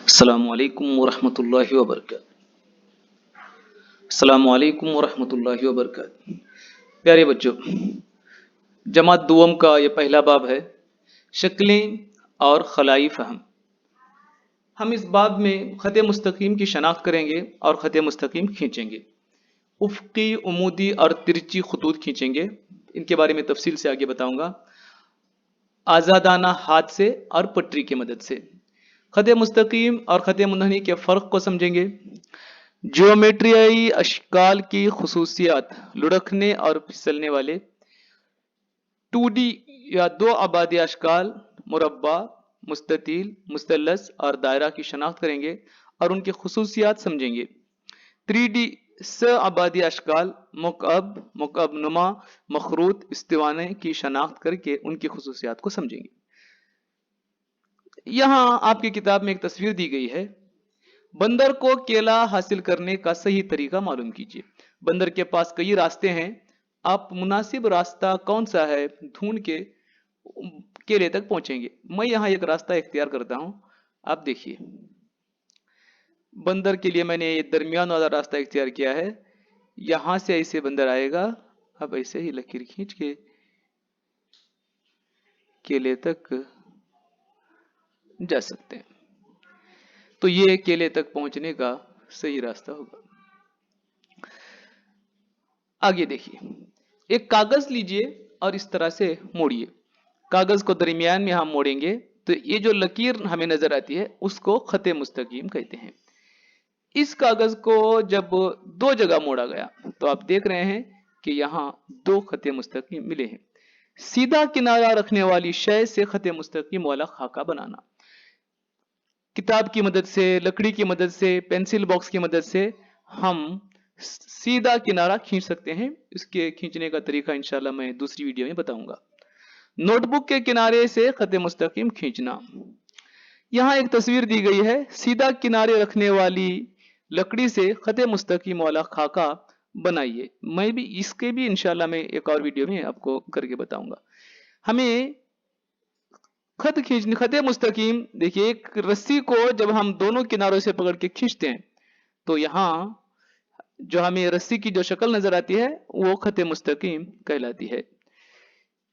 अस्सलामु अलैकुम वरहमतुल्लाहि वबरकातुहू। अस्सलामु अलैकुम वरहमतुल्लाहि वबरकातुहू। प्यारे बच्चों, जमात दुवम का ये पहला बाब है, शक्लें और खलाई फ़हम। हम इस बाब में ख़त मुस्तकीम की शनाख्त करेंगे और ख़त मुस्तकीम खींचेंगे। उफ़क़ी, उमूदी और तिरछी खतूत खींचेंगे। इनके बारे में तफसील से आगे बताऊंगा। आज़ादाना हाथ से और पटरी की मदद से। ख़त मुस्तकीम और ख़त मुनहनी के फ़र्क को समझेंगे। ज्योमेट्रियाई अशकाल की खुसूसियात, लुढ़कने और फिसलने वाले 2D या दो आबादी अशकाल, मुरब्बा, मुस्ततील, मुस्तलस और दायरा की शनाख्त करेंगे और उनकी खुसूसियात समझेंगे। 3D स आबादी अशकाल, मुकअब, मुकअब नुमा, मखरूत, इस्तिवाने की शनाख्त करके उनकी खुसूसियात को समझेंगे। यहाँ आपकी किताब में एक तस्वीर दी गई है। बंदर को केला हासिल करने का सही तरीका मालूम कीजिए। बंदर के पास कई रास्ते हैं, आप मुनासिब रास्ता कौन सा है ढूंढ के केले तक पहुंचेंगे। मैं यहाँ एक रास्ता इख्तियार करता हूं, आप देखिए। बंदर के लिए मैंने ये दरमियान वाला रास्ता इख्तियार किया है। यहां से ऐसे बंदर आएगा, अब ऐसे ही लकीर खींच के केले तक जा सकते हैं। तो ये केले तक पहुंचने का सही रास्ता होगा। आगे देखिए, एक कागज लीजिए और इस तरह से मोड़िए। कागज को दरमियान में हम मोड़ेंगे तो ये जो लकीर हमें नजर आती है उसको खत मुस्तकीम कहते हैं। इस कागज को जब दो जगह मोड़ा गया तो आप देख रहे हैं कि यहाँ दो खत मुस्तकीम मिले हैं। सीधा किनारा रखने वाली शय से खत मुस्तकीम वाला खाका बनाना। किताब की मदद से, लकड़ी की मदद से, पेंसिल बॉक्स की मदद से हम सीधा किनारा खींच सकते हैं। इसके खींचने का तरीका इंशाल्लाह मैं दूसरी वीडियो में बताऊंगा। नोटबुक के किनारे से खत मुस्तकीम खींचना। यहाँ एक तस्वीर दी गई है, सीधा किनारे रखने वाली लकड़ी से खत मुस्तकीम वाला खाका बनाइए। मैं भी इसके भी इंशाल्लाह मैं एक और वीडियो में आपको करके बताऊंगा। हमें खत मुस्तकीम, देखिए एक रस्सी को जब हम दोनों किनारों से पकड़ के खींचते हैं तो यहाँ जो हमें रस्सी की जो शक्ल नजर आती है वो खत मुस्तकीम कहलाती है।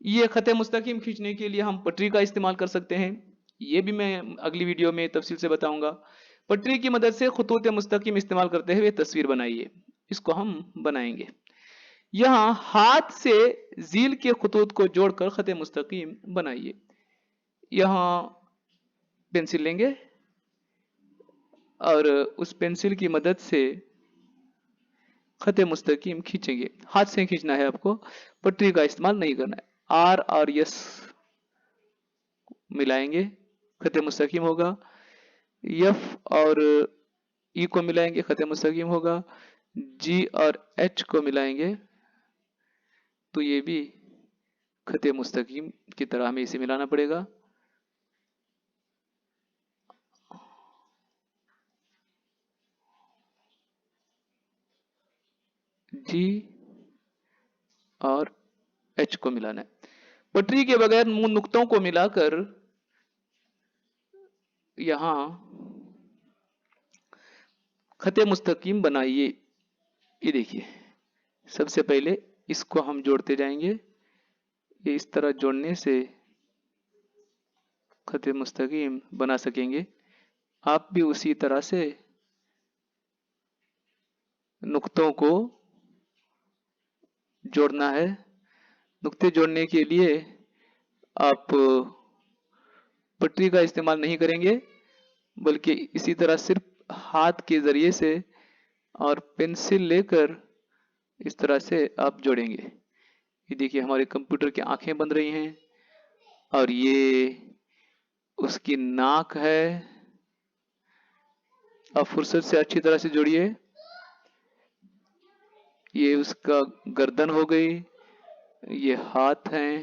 ये खत मुस्तकीम खींचने के लिए हम पटरी का इस्तेमाल कर सकते हैं। ये भी मैं अगली वीडियो में तफसील से बताऊंगा। पटरी की मदद से खतूत मुस्तकीम इस्तेमाल करते हुए तस्वीर बनाइए। इसको हम बनाएंगे। यहाँ हाथ से जील के खतूत को जोड़कर खत मुस्तकीम बनाइए। यहाँ पेंसिल लेंगे और उस पेंसिल की मदद से खत मुस्तकीम खींचेंगे। हाथ से खींचना है आपको, पटरी का इस्तेमाल नहीं करना है। आर और यस मिलाएंगे, खत मुस्तकीम होगा। एफ और ई को मिलाएंगे, खत मुस्तकीम होगा। जी और एच को मिलाएंगे तो ये भी खत मुस्तकीम की तरह हमें इसे मिलाना पड़ेगा। जी और एच को मिलाना है। पटरी के बगैर नुक्तों को मिलाकर यहां खत मुस्तकीम बनाइए। ये देखिए, सबसे पहले इसको हम जोड़ते जाएंगे। ये इस तरह जोड़ने से खत मुस्तकीम बना सकेंगे। आप भी उसी तरह से नुक्तों को जोड़ना है। नुक्ते जोड़ने के लिए आप पटरी का इस्तेमाल नहीं करेंगे, बल्कि इसी तरह सिर्फ हाथ के जरिए से और पेंसिल लेकर इस तरह से आप जोड़ेंगे। ये देखिए, हमारे कंप्यूटर की आंखें बन रही हैं और ये उसकी नाक है। आप फुर्सत से अच्छी तरह से जोड़िए। ये उसका गर्दन हो गई, ये हाथ हैं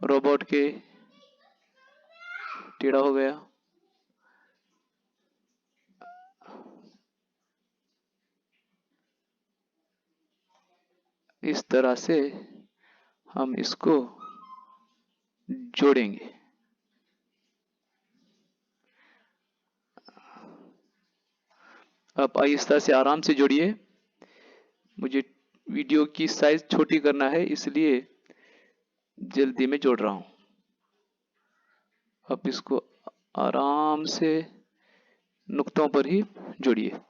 रोबोट के, टेढ़ा हो गया। इस तरह से हम इसको जोड़ेंगे। आप आहिस्ता से आराम से जोड़िए। मुझे वीडियो की साइज छोटी करना है, इसलिए जल्दी में जोड़ रहा हूं। आप इसको आराम से नुक्तों पर ही जोड़िए।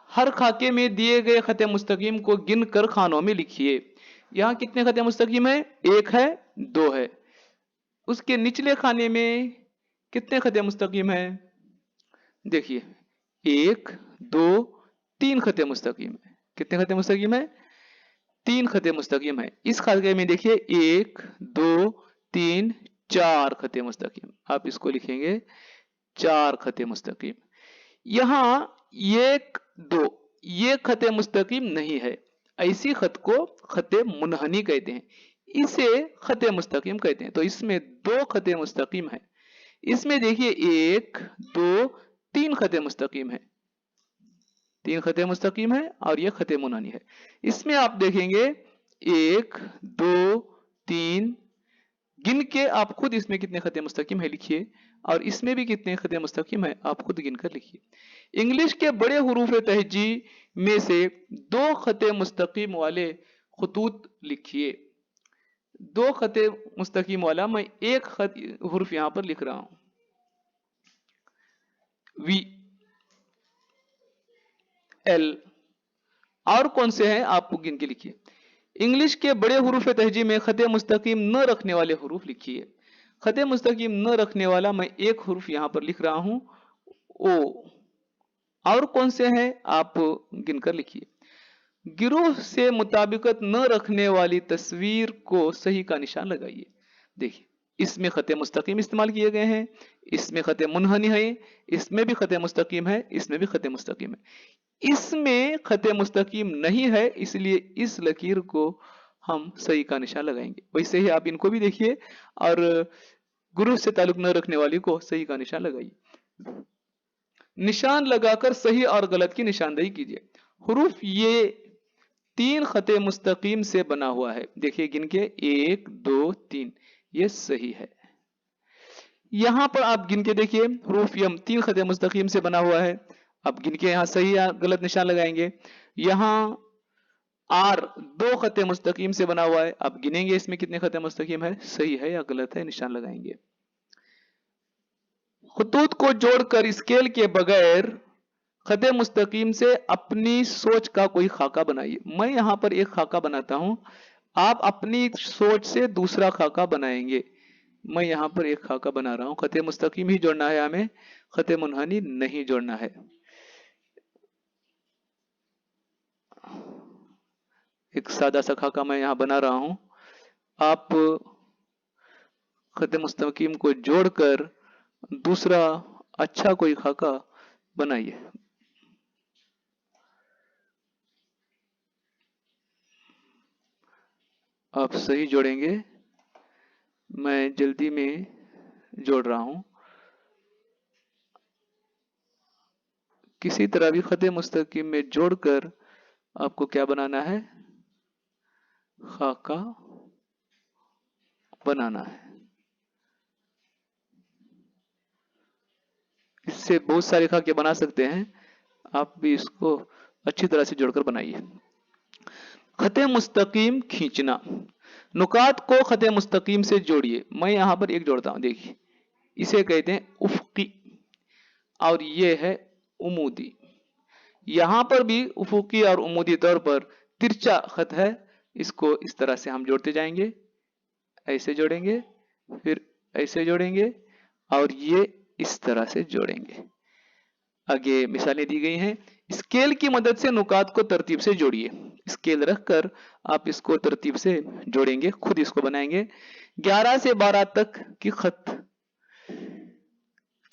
हर खाके में दिए गए खत मुस्तकीम को गिनकर खानों में लिखिए। यहां कितने खत मुस्तकीम है? एक है, दो है। उसके निचले खाने में कितने खत मुस्तकीम है? देखिए, एक, दो, तीन खत मुस्तकीम है। कितने खत मुस्तकीम है? तीन खत मुस्तकीम है। इस खाके में देखिए, एक, दो, तीन, चार खत मुस्तकीम। आप इसको लिखेंगे चार खत मुस्तकीम। यहां एक, दो, ये खत मुस्तकीम नहीं है। ऐसी खत को खत मुनहनी कहते हैं, इसे खत मुस्तकीम कहते हैं। तो इसमें दो खत मुस्तकीम है। इसमें देखिए, एक, दो, तीन खत मुस्तकीम है। तीन खत मुस्तकीम है और यह खत मुनहनी है। इसमें आप देखेंगे, एक, दो, तीन, गिन के आप खुद इसमें कितने खत मुस्तकीम है लिखिए, और इसमें भी कितने खत मुस्तकीम है आप खुद गिनकर लिखिए। इंग्लिश के बड़े हरूफ तहजी में से दो खत मुस्तकीम वाले खतूत लिखिए। दो खत मुस्तकीम वाला मैं एक खत हुर्फ यहां पर लिख रहा हूं, वी, एल। और कौन से हैं आप गिन के लिखिए। इंग्लिश के बड़े हरूफ तहजी में खत मुस्तकीम न रखने वाले हरूफ लिखिए। खत मुस्तकीम न रखने वाला मैं एक हुर्फ यहां पर लिख रहा हूं, ओ। और कौन से हैं आप गिनकर लिखिए। गिरोह से मुताबिकत न रखने वाली तस्वीर को सही का निशान लगाइए। देखिए, इसमें खत मुस्तकीम इस्तेमाल किए गए हैं, इसमें खत मुनहनी है, इसमें भी खत मुस्तकीम है, इसमें भी खत मुस्तकीम है। इसमें खत मुस्तकीम नहीं है, इसलिए इस लकीर को हम सही का निशान लगाएंगे। वैसे ही आप इनको भी देखिए और गुरु से ताल्लुक न रखने वाली को सही का निशान लगाइए। निशान लगाकर सही और गलत की निशानदेही कीजिए। हुरूफ ये तीन खत मुस्तकीम से बना हुआ है। देखिए गिन के, एक, दो, तीन, ये सही है। यहां पर आप गिन के देखिए, हुरूफ यम तीन खत मुस्तकीम से बना हुआ है। आप गिन के यहां सही या गलत निशान लगाएंगे। यहां आर दो खत मुस्तकीम से बना हुआ है। आप गिनेंगे इसमें कितने खत मुस्तकीम है, सही है या गलत है, निशान लगाएंगे। खतूत को जोड़कर स्केल के बगैर खत मुस्तकीम से अपनी सोच का कोई खाका बनाइए। मैं यहां पर एक खाका बनाता हूं, आप अपनी सोच से दूसरा खाका बनाएंगे। मैं यहां पर एक खाका बना रहा हूं। खत मुस्तकीम ही जोड़ना है हमें, खत मुनहनी नहीं जोड़ना है। एक सादा सा खाका मैं यहां बना रहा हूं। आप खत मुस्तकीम को जोड़कर दूसरा अच्छा कोई खाका बनाइए। आप सही जोड़ेंगे, मैं जल्दी में जोड़ रहा हूं। किसी तरह भी खत मुस्तकीम में जोड़कर आपको क्या बनाना है, खाका बनाना है। इससे बहुत सारे खाके बना सकते हैं, आप भी इसको अच्छी तरह से जोड़कर बनाइए। खत मुस्तकीम खींचना। नुकात को खत मुस्तकीम से जोड़िए। मैं यहां पर एक जोड़ता हूं, देखिए, इसे कहते हैं उफ़क़ी और यह है उमूदी। यहां पर भी उफ़क़ी और उमूदी तौर पर तिरछा खत है। इसको इस तरह से हम जोड़ते जाएंगे, ऐसे जोड़ेंगे, फिर ऐसे जोड़ेंगे और ये इस तरह से जोड़ेंगे। आगे मिसालें दी गई हैं। स्केल की मदद से नुकात को तरतीब से जोड़िए। स्केल रखकर आप इसको तरतीब से जोड़ेंगे, खुद इसको बनाएंगे। 11 से 12 तक की खत,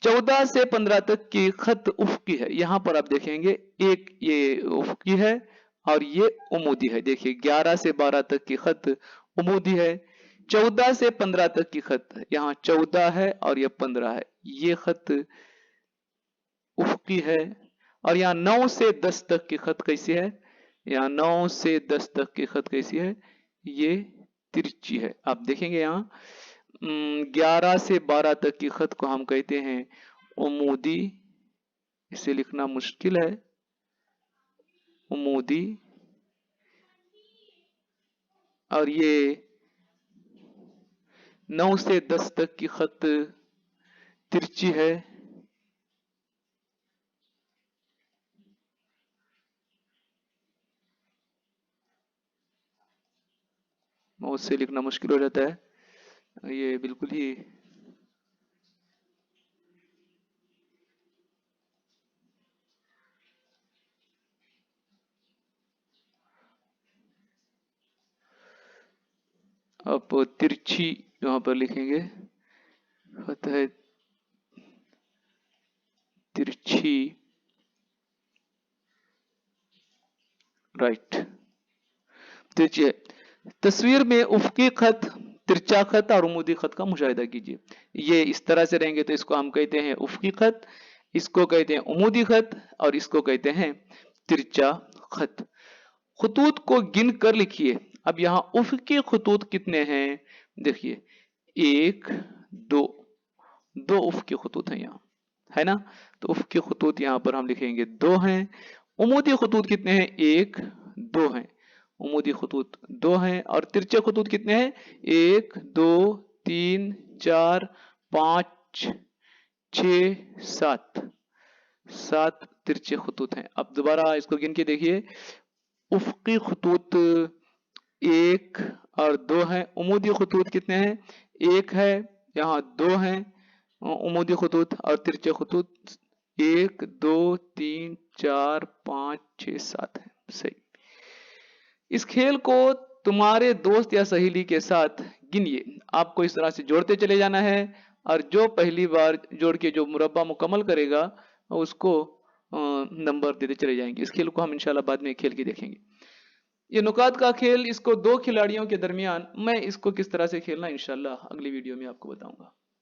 14 से 15 तक की खत उफ़क़ी है। यहां पर आप देखेंगे, एक ये उफ़क़ी है और ये उमूदी है। देखिए 11 से 12 तक की खत उमूदी है। 14 से 15 तक की खत, यहां 14 है और यह 15 है, ये खत उफ़क़ी है। और यहाँ 9 से 10 तक की खत कैसी है, यहाँ 9 से 10 तक की खत कैसी है, ये तिरछी है। आप देखेंगे यहाँ 11 से 12 तक की खत को हम कहते हैं उमूदी, اسے لکھنا مشکل ہے، عمودی، اور یہ 9 سے 10 تک کی خط ترچی ہے، ماؤس سے لکھنا مشکل ہو جاتا ہے، یہ بالکل ہی آپ ترچھی یہاں پر لکھیں گے، خط ہے ترچھی، رائٹ، ترچھی ہے۔ تصویر میں افقی خط، ترچا خط اور عمودی خط کا مشاہدہ کیجیے۔ یہ اس طرح سے رہیں گے تو اس کو ہم کہتے ہیں افقی خط، اس کو کہتے ہیں عمودی خط، اور اس کو کہتے ہیں ترچا خط۔ خطوط کو گن کر لکھیے۔ اب یہاں افقی خطوط کتنے ہیں؟ دیکھیے 1 2 دو افقی خطوط ہیں یہاں، ہے نا؟ تو افقی خطوط یہاں پر ہم لکھیں گے 2 ہیں۔ عمودی خطوط کتنے ہیں؟ 1 2 ہیں، عمودی خطوط 2 ہیں، اور ترچے خطوط کتنے ہیں؟ 1 2 3 4 5 6 7 ترچے خطوط ہیں۔ اب دوبارہ اس کو گن کے دیکھیے، افقی خطوط 1 اور 2 ہیں، عمودی خطوط کتنے ہیں؟ 1 ہے، یہاں 2 ہیں عمودی خطوط، اور ترچے خطوط 1 2 3 4 5 6 7 ہیں۔ صحیح۔ اس کھیل کو تمہارے دوست یا سہیلی کے ساتھ گنیے۔ آپ کو اس طرح سے جوڑتے چلے جانا ہے، اور جو پہلی بار جوڑ کے جو مربع مکمل کرے گا اس کو نمبر دیتے چلے جائیں گے۔ اس کھیل کو ہم انشاءاللہ بعد میں کھیل کے دیکھیں گے۔ یہ نکات کا کھیل، اس کو 2 کھلاڑیوں کے درمیان، میں اس کو کس طرح سے کھیلنا انشاءاللہ اگلی ویڈیو میں آپ کو بتاؤں گا۔